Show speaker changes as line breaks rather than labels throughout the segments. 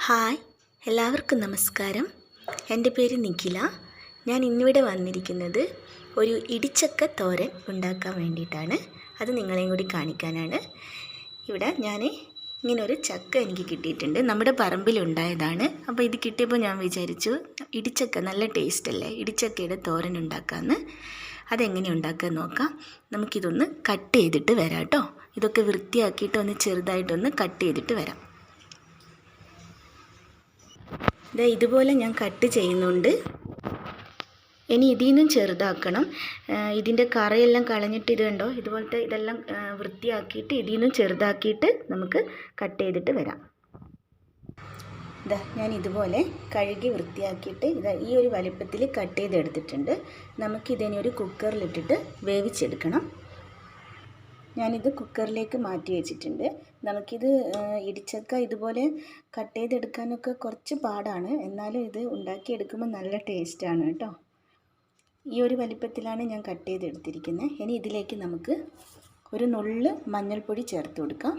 Hi, എല്ലാവർക്കും നമസ്കാരം. എൻ്റെ പേര് നിഖില. ഞാൻ ഇന്നിവിടെ വന്നിരിക്കുന്നത് ഒരു ഇടിച്ചക്ക തോരൻ ഉണ്ടാക്കാൻ വേണ്ടിയിട്ടാണ്. അത് നിങ്ങളെയും കൂടി കാണിക്കാനാണ്. ഇവിടെ ഞാൻ ഇങ്ങനൊരു ചക്ക എനിക്ക് കിട്ടിയിട്ടുണ്ട്. നമ്മുടെ പറമ്പിലുണ്ടായതാണ്. അപ്പോൾ ഇത് കിട്ടിയപ്പോൾ ഞാൻ വിചാരിച്ചു ഇടിച്ചക്ക നല്ല ടേസ്റ്റ് അല്ലേ, ഇടിച്ചക്കയുടെ തോരൻ ഉണ്ടാക്കാമെന്ന്. അതെങ്ങനെ ഉണ്ടാക്കാൻ നോക്കാം. നമുക്കിതൊന്ന് കട്ട് ചെയ്തിട്ട് വരാം കേട്ടോ. ഇതൊക്കെ വൃത്തിയാക്കിയിട്ട് ഒന്ന് ചെറുതായിട്ടൊന്ന് കട്ട് ചെയ്തിട്ട് വരാം. ഇതുപോലെ ഞാൻ കട്ട് ചെയ്യുന്നുണ്ട്. ഇനി ഇതിൽ നിന്നും ചെറുതാക്കണം. ഇതിൻ്റെ കറയെല്ലാം കളഞ്ഞിട്ട് ഇത് കണ്ടോ, ഇതുപോലത്തെ ഇതെല്ലാം വൃത്തിയാക്കിയിട്ട് ഇതിൽ നിന്നും ചെറുതാക്കിയിട്ട് നമുക്ക് കട്ട് ചെയ്തിട്ട് വരാം. ഞാൻ ഇതുപോലെ കഴുകി വൃത്തിയാക്കിയിട്ട് ഈ ഒരു വലിപ്പത്തിൽ കട്ട് ചെയ്തെടുത്തിട്ടുണ്ട്. നമുക്കിതിനെ ഒരു കുക്കറിലിട്ടിട്ട് വേവിച്ചെടുക്കണം. ഞാനിത് കുക്കറിലേക്ക് മാറ്റി വെച്ചിട്ടുണ്ട്. നമുക്കിത് ഇടിച്ചക്ക ഇതുപോലെ കട്ട് ചെയ്തെടുക്കാനൊക്കെ കുറച്ച് പാടാണ്, എന്നാലും ഇത് ഉണ്ടാക്കിയെടുക്കുമ്പോൾ നല്ല ടേസ്റ്റാണ് കേട്ടോ. ഈ ഒരു വലിപ്പത്തിലാണ് ഞാൻ കട്ട് ചെയ്തെടുത്തിരിക്കുന്നത്. ഇനി ഇതിലേക്ക് നമുക്ക് ഒരു നുള്ള് മഞ്ഞൾപ്പൊടി ചേർത്ത് കൊടുക്കാം.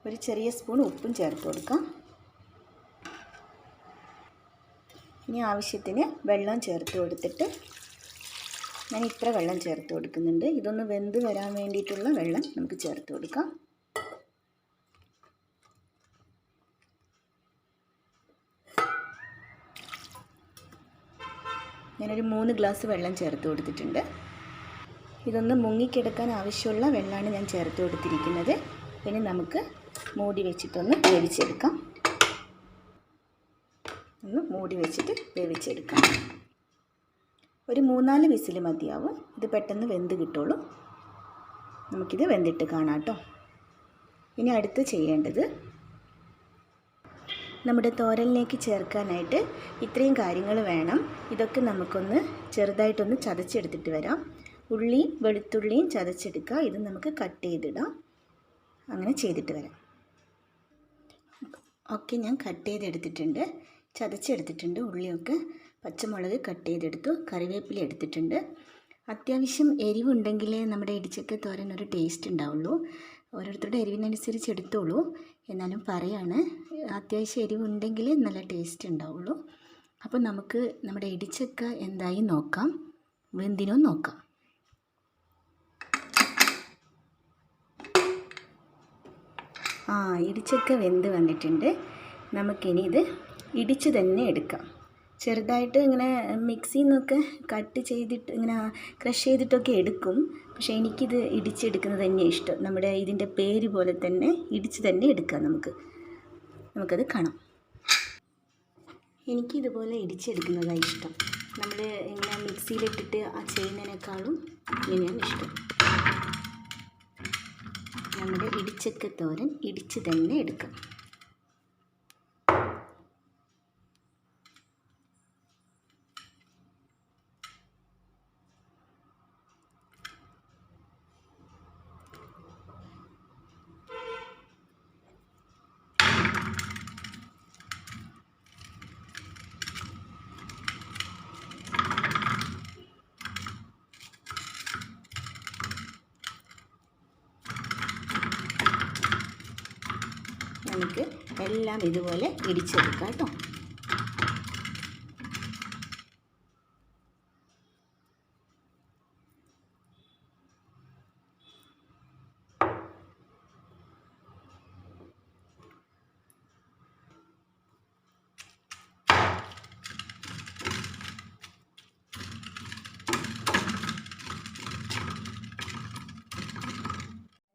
ഒരു ചെറിയ സ്പൂൺ ഉപ്പും ചേർത്ത് കൊടുക്കാം. ഇനി ആവശ്യത്തിന് വെള്ളം ചേർത്ത് കൊടുത്തിട്ട് ഞാൻ ഇത്ര വെള്ളം ചേർത്ത് കൊടുക്കുന്നുണ്ട്. ഇതൊന്ന് വെന്ത് വരാൻ വേണ്ടിയിട്ടുള്ള വെള്ളം നമുക്ക് ചേർത്ത് കൊടുക്കാം. ഞാനൊരു 3 ഗ്ലാസ് വെള്ളം ചേർത്ത് കൊടുത്തിട്ടുണ്ട്. ഇതൊന്ന് മുങ്ങിക്കിടക്കാൻ ആവശ്യമുള്ള വെള്ളമാണ് ഞാൻ ചേർത്ത് കൊടുത്തിരിക്കുന്നത്. ഇനി നമുക്ക് മൂടി വെച്ചിട്ടൊന്ന് വേവിച്ചെടുക്കാം. ഒന്ന് മൂടി വെച്ചിട്ട് വേവിച്ചെടുക്കാം. ഒരു 3-4 വിസിൽ മതിയാവും. ഇത് പെട്ടെന്ന് വെന്ത് കിട്ടുള്ളൂ. നമുക്കിത് വെന്തിട്ട് കാണാം കേട്ടോ. ഇനി അടുത്ത് ചെയ്യേണ്ടത്, നമ്മുടെ തോരനിലേക്ക് ചേർക്കാനായിട്ട് ഇത്രയും കാര്യങ്ങൾ വേണം. ഇതൊക്കെ നമുക്കൊന്ന് ചെറുതായിട്ടൊന്ന് ചതച്ചെടുത്തിട്ട് വരാം. ഉള്ളിയും വെളുത്തുള്ളിയും ചതച്ചെടുക്കുക. ഇത് നമുക്ക് കട്ട് ചെയ്തിടാം. അങ്ങനെ ചെയ്തിട്ട് വരാം. ഓക്കെ, ഞാൻ കട്ട് ചെയ്തെടുത്തിട്ടുണ്ട്, ചതച്ചെടുത്തിട്ടുണ്ട്. ഉള്ളിയൊക്കെ പച്ചമുളക് കട്ട് ചെയ്തെടുത്തു, കറിവേപ്പില എടുത്തിട്ടുണ്ട്. അത്യാവശ്യം എരിവുണ്ടെങ്കിലേ നമ്മുടെ ഇടിച്ചക്ക തോരൻ ഒരു ടേസ്റ്റ് ഉണ്ടാവുള്ളൂ. ഓരോരുത്തരുടെ എരിവിനനുസരിച്ച് എടുത്തോളൂ. എന്നാലും പറയാണ്, അത്യാവശ്യം എരിവുണ്ടെങ്കിൽ നല്ല ടേസ്റ്റ് ഉണ്ടാവുള്ളൂ. അപ്പോൾ നമുക്ക് നമ്മുടെ ഇടിച്ചക്ക എന്തായി നോക്കാം, വെന്തിനോ നോക്കാം. ഇടിച്ചക്ക വെന്ത് വന്നിട്ടുണ്ട്. നമുക്കിനി ഇത് ഇടിച്ച് തന്നെ എടുക്കാം. ചെറുതായിട്ട് ഇങ്ങനെ മിക്സിയിൽ നിന്നൊക്കെ കട്ട് ചെയ്തിട്ട് ഇങ്ങനെ ക്രഷ് ചെയ്തിട്ടൊക്കെ എടുക്കും. പക്ഷേ എനിക്കിത് ഇടിച്ചെടുക്കുന്നത് തന്നെയാണ് ഇഷ്ടം. നമ്മുടെ ഇതിൻ്റെ പേര് പോലെ തന്നെ ഇടിച്ച് തന്നെ എടുക്കാം. നമുക്കത് കാണാം. എനിക്കിതുപോലെ ഇടിച്ചെടുക്കുന്നതാണ് ഇഷ്ടം. നമ്മൾ ഇങ്ങനെ മിക്സിയിലിട്ടിട്ട് ചെയ്യുന്നതിനേക്കാളും ഇങ്ങനെയാണ് ഇഷ്ടം. നമ്മുടെ ഇടിച്ചക്ക തോരൻ ഇടിച്ച് തന്നെ എടുക്കാം. നമുക്ക് എല്ലാം ഇതുപോലെ ഇടിച്ചെടുക്കാം കേട്ടോ.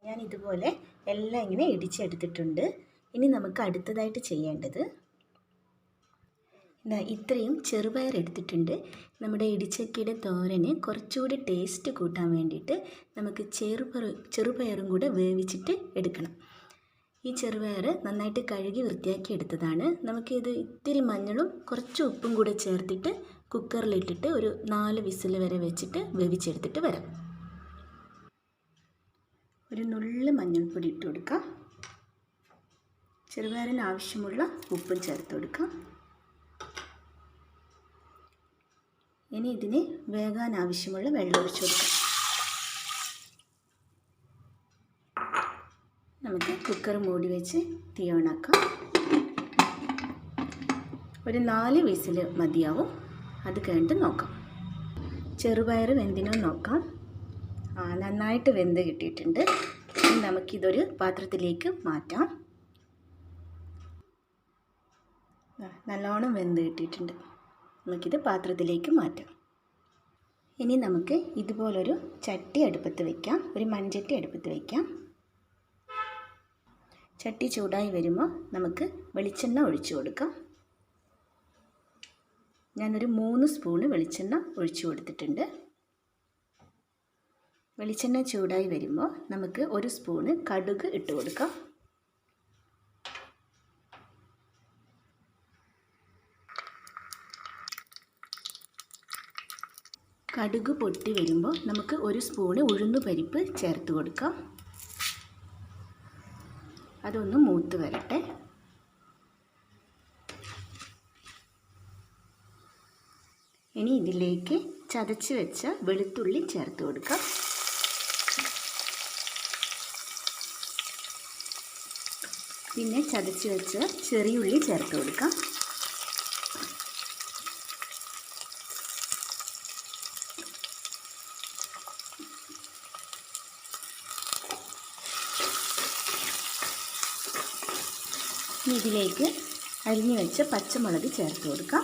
ഞാൻ ഇതുപോലെ എല്ലാം ഇങ്ങനെ ഇടിച്ചെടുത്തിട്ടുണ്ട്. ഇനി നമുക്ക് അടുത്തതായിട്ട് ചെയ്യേണ്ടത്, ഇത്രയും ചെറുപയർ എടുത്തിട്ടുണ്ട്. നമ്മുടെ ഇടിച്ചക്കയുടെ തോരന് കുറച്ചുകൂടി ടേസ്റ്റ് കൂട്ടാൻ വേണ്ടിയിട്ട് നമുക്ക് ചെറുപയറും കൂടെ വേവിച്ചിട്ട് എടുക്കണം. ഈ ചെറുപയർ നന്നായിട്ട് കഴുകി വൃത്തിയാക്കി എടുത്തതാണ്. നമുക്കിത് ഇത്തിരി മഞ്ഞളും കുറച്ച് ഉപ്പും കൂടെ ചേർത്തിട്ട് കുക്കറിലിട്ടിട്ട് ഒരു 4 വിസിൽ വരെ വെച്ചിട്ട് വേവിച്ചെടുത്തിട്ട് വരാം. ഒരു നുള്ള് മഞ്ഞൾപ്പൊടി ഇട്ട് കൊടുക്കാം. ചെറുപയറിന് ആവശ്യമുള്ള ഉപ്പും ചേർത്ത് കൊടുക്കാം. ഇനി ഇതിന് വേകാൻ ആവശ്യമുള്ള വെള്ളം ഒഴിച്ചു കൊടുക്കാം. നമുക്ക് കുക്കർ മൂടി വെച്ച് തീ ഓണാക്കാം. ഒരു 4 വിസിൽ മതിയാവും. അത് കഴിഞ്ഞിട്ട് നോക്കാം. ചെറുപയർ വെന്തിനോ നോക്കാം. നന്നായിട്ട് വെന്ത് കിട്ടിയിട്ടുണ്ട്. ഇനി നമുക്കിതൊരു പാത്രത്തിലേക്ക് മാറ്റാം. നല്ലോണം വെന്ത് കിട്ടിയിട്ടുണ്ട്. നമുക്കിത് പാത്രത്തിലേക്ക് മാറ്റാം. ഇനി നമുക്ക് ഇതുപോലൊരു ചട്ടി അടുപ്പത്ത് വയ്ക്കാം. ഒരു മൺചട്ടി അടുപ്പത്ത് വയ്ക്കാം. ചട്ടി ചൂടായി വരുമ്പോൾ നമുക്ക് വെളിച്ചെണ്ണ ഒഴിച്ചു കൊടുക്കാം. ഞാനൊരു 3 സ്പൂണ് വെളിച്ചെണ്ണ ഒഴിച്ചു കൊടുത്തിട്ടുണ്ട്. വെളിച്ചെണ്ണ ചൂടായി വരുമ്പോൾ നമുക്ക് 1 സ്പൂണ് കടുക് ഇട്ട് കൊടുക്കാം. കടുക് പൊട്ടി വരുമ്പോൾ നമുക്ക് 1 സ്പൂണ് ഉഴുന്നുപരിപ്പ് ചേർത്ത് കൊടുക്കാം. അതൊന്ന് മൂത്ത് വരട്ടെ. ഇനി ഇതിലേക്ക് ചതച്ച് വെച്ച വെളുത്തുള്ളി ചേർത്ത് കൊടുക്കാം. പിന്നെ ചതച്ച് വെച്ച ചെറിയുള്ളി ചേർത്ത് കൊടുക്കാം. ഇതിലേക്ക് അരിഞ്ഞു വെച്ച പച്ചമുളക് ചേർത്ത് കൊടുക്കാം.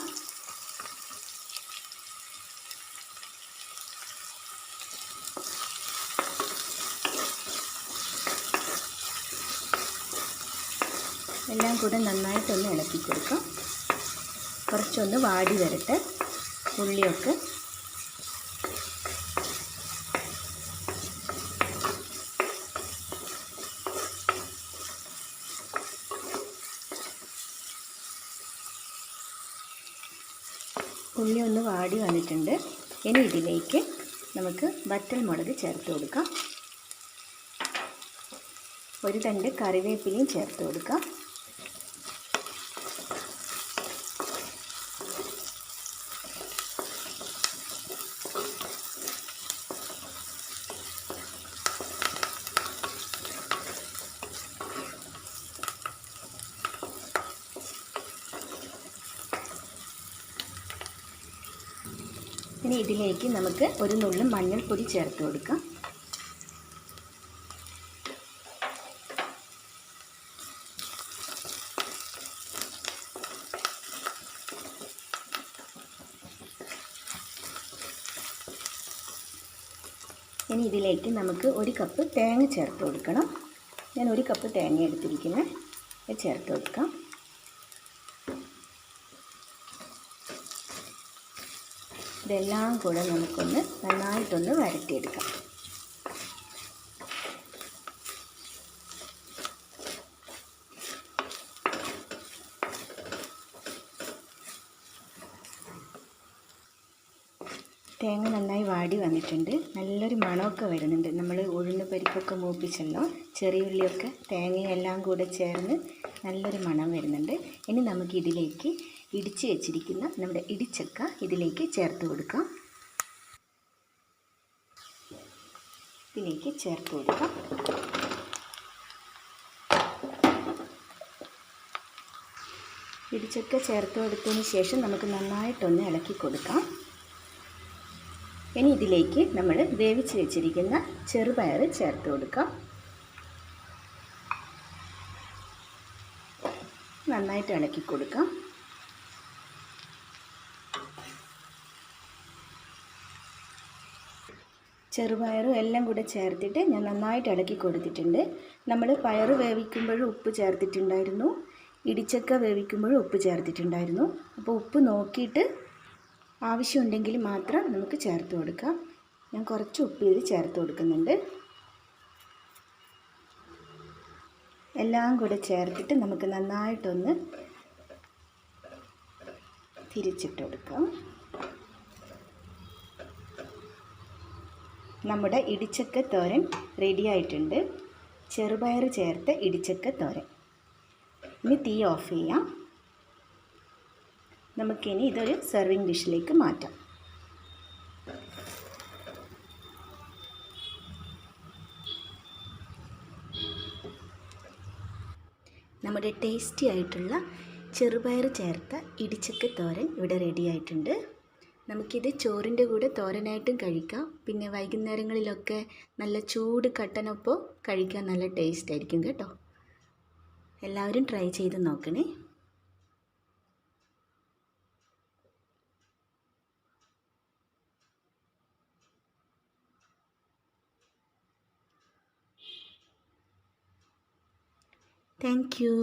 എല്ലാം കൂടെ നന്നായിട്ടൊന്ന് ഇളക്കി കൊടുക്കാം. കുറച്ചൊന്ന് വാടി വരട്ടെ ഉള്ളിയൊക്കെ. ഉള്ളി ഒന്ന് വാടി വന്നിട്ടുണ്ട്. ഇനി ഇതിലേക്ക് നമുക്ക് വറ്റൽ മുളക് ചേർത്ത് കൊടുക്കാം. ഒരു തണ്ട് കറിവേപ്പിലയും ചേർത്ത് കൊടുക്കാം. ഇനി ഇതിലേക്ക് നമുക്ക് ഒരു നുള്ളു മഞ്ഞൾപ്പൊടി ചേർത്ത് കൊടുക്കാം. ഇനി ഇതിലേക്ക് നമുക്ക് 1 കപ്പ് തേങ്ങ ചേർത്ത് കൊടുക്കണം. ഞാൻ 1 കപ്പ് തേങ്ങ എടുത്തിരിക്കുന്നത്. ചേർത്ത് കൊടുക്കാം. ഇതെല്ലാം കൂടെ നമുക്കൊന്ന് നന്നായിട്ടൊന്ന് വരട്ടിയെടുക്കാം. തേങ്ങ നന്നായി വാടി വന്നിട്ടുണ്ട്. നല്ലൊരു മണമൊക്കെ വരുന്നുണ്ട്. നമ്മൾ ഉഴുന്ന് പരിപ്പൊക്കെ മൂപ്പിച്ചല്ലോ, ചെറിയുള്ളിയൊക്കെ തേങ്ങയെല്ലാം കൂടെ ചേർന്ന് നല്ലൊരു മണം വരുന്നുണ്ട്. ഇനി നമുക്ക് ഇതിലേക്ക് ഇടിച്ച് വെച്ചിരിക്കുന്ന നമ്മുടെ ഇടിച്ചക്ക ഇതിലേക്ക് ചേർത്ത് കൊടുക്കാം. ഇതിലേക്ക് ചേർത്ത് കൊടുക്കാം. ഇടിച്ചക്ക ചേർത്ത് കൊടുത്തതിന് ശേഷം നമുക്ക് നന്നായിട്ടൊന്ന് ഇളക്കി കൊടുക്കാം. ഇനി ഇതിലേക്ക് നമ്മൾ വേവിച്ച് വെച്ചിരിക്കുന്ന ചെറുപയർ ചേർത്ത് കൊടുക്കാം. നന്നായിട്ട് ഇളക്കി കൊടുക്കാം. ചെറുപയറും എല്ലാം കൂടെ ചേർത്തിട്ട് ഞാൻ നന്നായിട്ട് ഇളക്കി കൊടുത്തിട്ടുണ്ട്. നമ്മൾ പയർ വേവിക്കുമ്പോഴും ഉപ്പ് ചേർത്തിട്ടുണ്ടായിരുന്നു, ഇടിച്ചക്ക വേവിക്കുമ്പോഴും ഉപ്പ് ചേർത്തിട്ടുണ്ടായിരുന്നു. അപ്പോൾ ഉപ്പ് നോക്കിയിട്ട് ആവശ്യമുണ്ടെങ്കിൽ മാത്രം നമുക്ക് ചേർത്ത് കൊടുക്കാം. ഞാൻ കുറച്ച് ഉപ്പ് ഇതിൽ ചേർത്ത് കൊടുക്കുന്നുണ്ട്. എല്ലാം കൂടെ ചേർത്തിട്ട് നമുക്ക് നന്നായിട്ടൊന്ന് തിരിച്ചിട്ട് കൊടുക്കാം. നമ്മുടെ ഇടിച്ചക്ക തോരൻ റെഡി ആയിട്ടുണ്ട്. ചെറുപയർ ചേർത്ത ഇടിച്ചക്ക തോരൻ. ഇനി തീ ഓഫ് ചെയ്യാം. നമുക്കിനി ഇതൊരു സെർവിങ് ഡിഷിലേക്ക് മാറ്റാം. നമ്മുടെ ടേസ്റ്റി ആയിട്ടുള്ള ചെറുപയർ ചേർത്ത ഇടിച്ചക്ക തോരൻ ഇവിടെ റെഡി ആയിട്ടുണ്ട്. നമുക്കിത് ചോറിൻ്റെ കൂടെ തോരനായിട്ടും കഴിക്കാം. പിന്നെ വൈകുന്നേരങ്ങളിലൊക്കെ നല്ല ചൂട് കട്ടനൊപ്പം കഴിക്കാൻ നല്ല ടേസ്റ്റ് ആയിരിക്കും കേട്ടോ. എല്ലാവരും ട്രൈ ചെയ്ത് നോക്കണേ. Thank you.